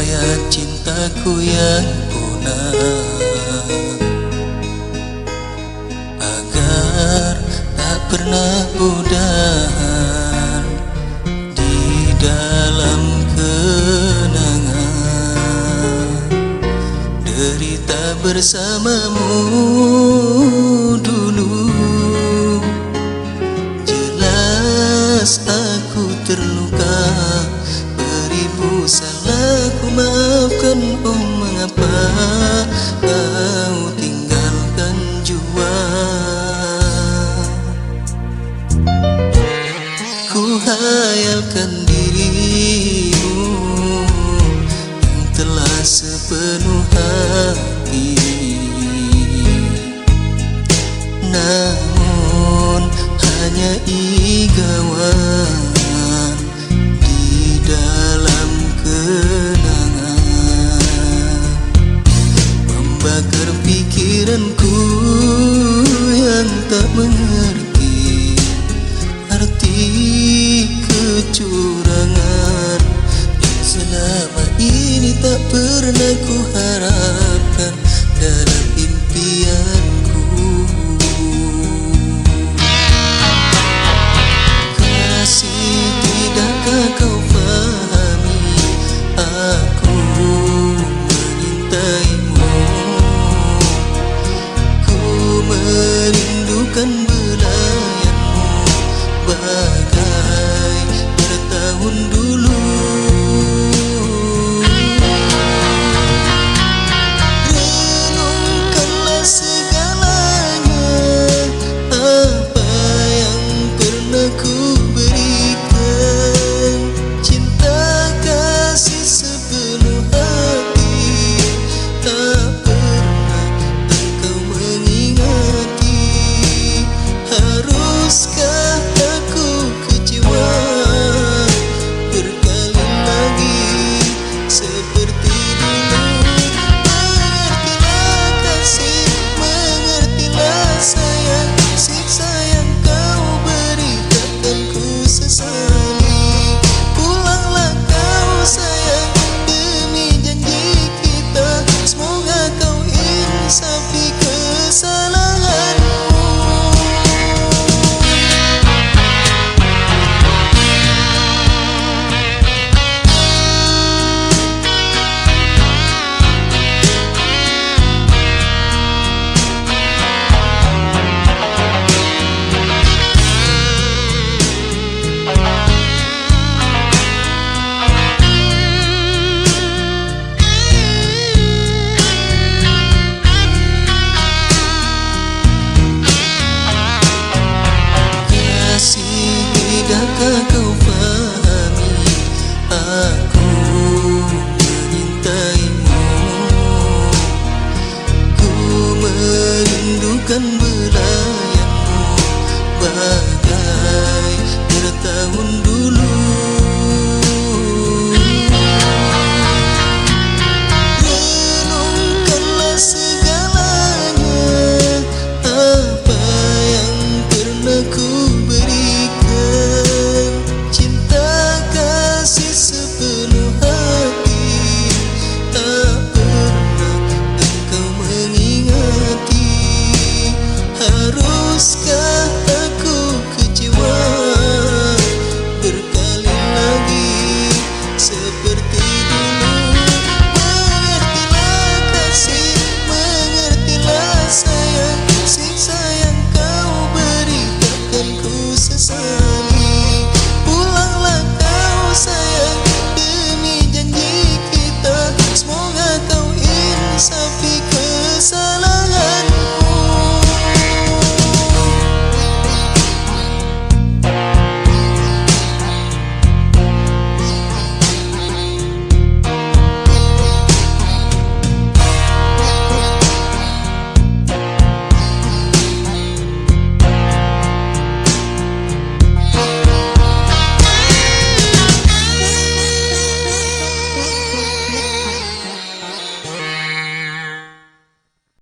riwayat cintaku yang punah, agar tak pernah pudar di dalam kenangan derita bersamamu dulu. Jelas aku terluka, beribu salah ku maafkan. Oh mengapa kau tinggalkan jua? Ku hayalkan dirimu yang telah sepenuh hati, namun hanya igawan di dalam kenangan, membakar pikiranku yang tak mengerti arti kecurangan yang selama ini tak pernah ku harapkan dalam impianku. Kasih, tidakkah kau pahami, aku menyintaimu, ku merindukan belayanmu bagai bertahun dulu. Renungkanlah segalanya, apa yang pernah ku berikan, cinta kasih sepenuh hati, tak pernah engkau mengingati. Haruskah aku kecewa berkali lagi seperti dulu? Mengertilah kasih, mengertilah sayang, siksa yang kau beri takkan ku sesali. Pulanglah kau sayang, demi janji kita, semoga kau insafi kesalahanmu. Tidakkah kau pahami, aku